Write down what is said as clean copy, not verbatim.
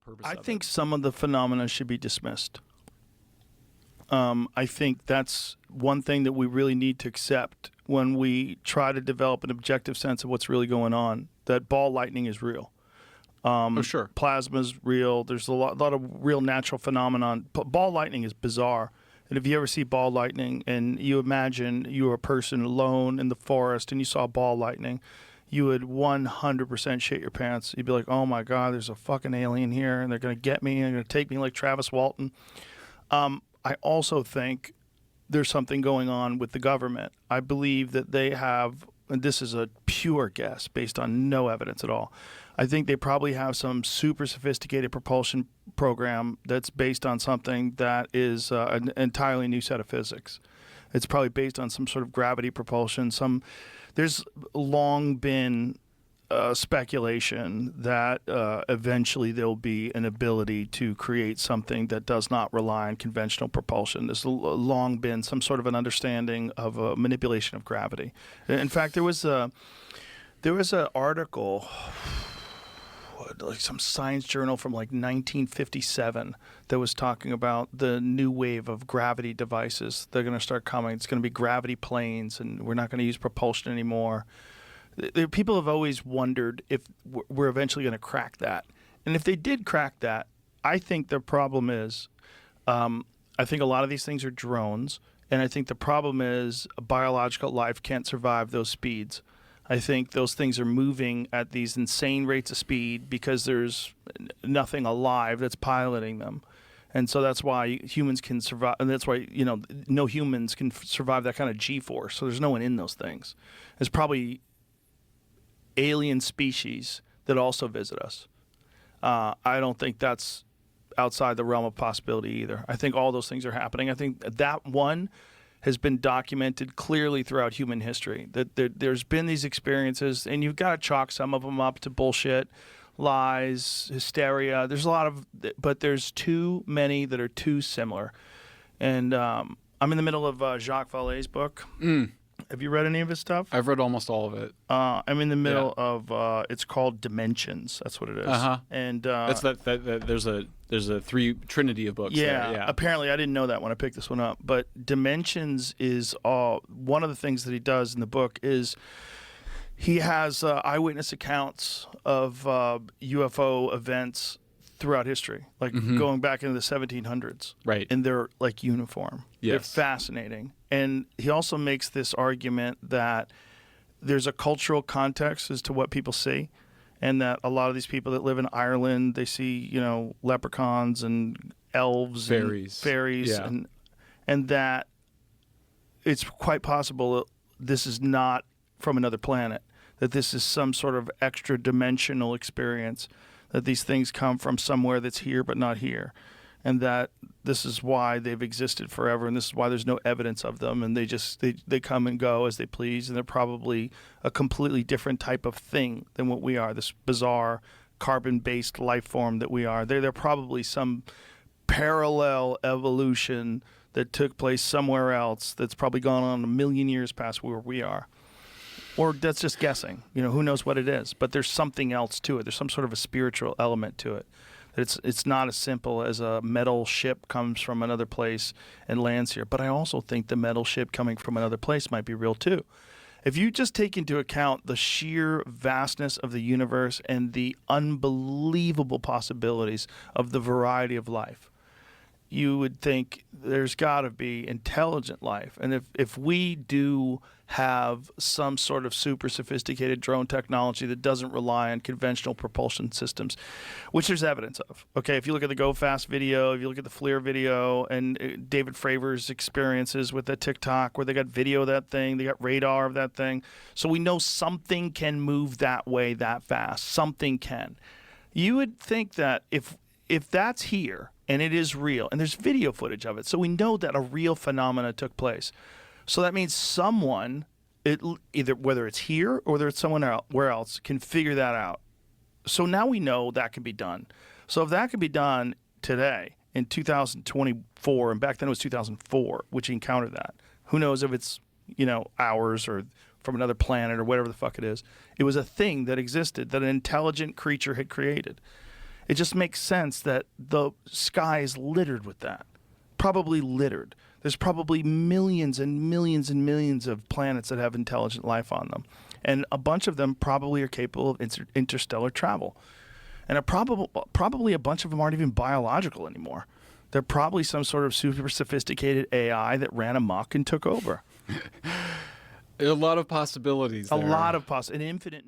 purpose I of think it. some of the phenomena should be dismissed. I think that's one thing that we really need to accept when we try to develop an objective sense of what's really going on, that ball lightning is real. Oh, sure. Plasma's real. There's a lot of real natural phenomenon. Ball lightning is bizarre. And if you ever see ball lightning and you imagine you were a person alone in the forest and you saw ball lightning, you would 100% shit your pants. You'd be like, oh my God, there's a fucking alien here and they're going to get me and they're going to take me like Travis Walton. I also think there's something going on with the government. I believe that they have, and this is a pure guess based on no evidence at all, I think they probably have some super sophisticated propulsion program that's based on something that is an entirely new set of physics. It's probably based on some sort of gravity propulsion. There's long been speculation that eventually there'll be an ability to create something that does not rely on conventional propulsion. There's long been some sort of an understanding of a manipulation of gravity. In fact, there was an article, like some science journal from like 1957, that was talking about the new wave of gravity devices. They're going to start coming. It's going to be gravity planes, and we're not going to use propulsion anymore. People have always wondered if we're eventually going to crack that. And if they did crack that, I think the problem is, I think a lot of these things are drones, and I think the problem is biological life can't survive those speeds. I think those things are moving at these insane rates of speed because there's nothing alive that's piloting them. And so that's why humans can survive, and that's why, no humans can survive that kind of G-force. So there's no one in those things. There's probably alien species that also visit us. I don't think that's outside the realm of possibility either. I think all those things are happening. I think that one has been documented clearly throughout human history, that there's been these experiences, and you've got to chalk some of them up to bullshit, lies, hysteria. There's a lot of, but there's too many that are too similar. And I'm in the middle of Jacques Vallée's book. Have you read any of his stuff? I've read almost all of it. I'm in the middle of it's called Dimensions. That's what it is. And that's that there's a trinity of books. Yeah, there. Yeah. Apparently, I didn't know that when I picked this one up. But Dimensions is one of the things that he does in the book is he has eyewitness accounts of UFO events throughout history, like going back into the 1700s. Right. And they're like uniform. Yes. They're fascinating. And he also makes this argument that there's a cultural context as to what people see, and that a lot of these people that live in Ireland, they see, leprechauns and elves and fairies, Yeah. and that it's quite possible that this is not from another planet, that this is some sort of extra dimensional experience, that these things come from somewhere that's here but not here, and that this is why they've existed forever, and this is why there's no evidence of them, and they come and go as they please, and they're probably a completely different type of thing than what we are, this bizarre carbon-based life form that we are. They're probably some parallel evolution that took place somewhere else that's probably gone on 1 million years past where we are. Or that's just guessing. Who knows what it is. But there's something else to it. There's some sort of a spiritual element to it. It's not as simple as a metal ship comes from another place and lands here. But I also think the metal ship coming from another place might be real too. If you just take into account the sheer vastness of the universe and the unbelievable possibilities of the variety of life, you would think there's got to be intelligent life. And if we do have some sort of super sophisticated drone technology that doesn't rely on conventional propulsion systems, which there's evidence of. Okay, if you look at the Go Fast video, if you look at the FLIR video, and David Fravor's experiences with the TikTok, where they got video of that thing, they got radar of that thing. So we know something can move that way that fast. Something can. You would think that if that's here, and it is real, and there's video footage of it, so we know that a real phenomena took place. So that means someone, either whether it's here or whether it's somewhere else, can figure that out. So now we know that can be done. So if that can be done today in 2024, and back then it was 2004, which encountered that, who knows if it's ours or from another planet or whatever the fuck it is. It was a thing that existed that an intelligent creature had created. It just makes sense that the sky is littered with that. Probably littered. There's probably millions and millions and millions of planets that have intelligent life on them. And a bunch of them probably are capable of interstellar travel. And probably a bunch of them aren't even biological anymore. They're probably some sort of super sophisticated AI that ran amok and took over. A lot of possibilities. A there. lot of an infinite.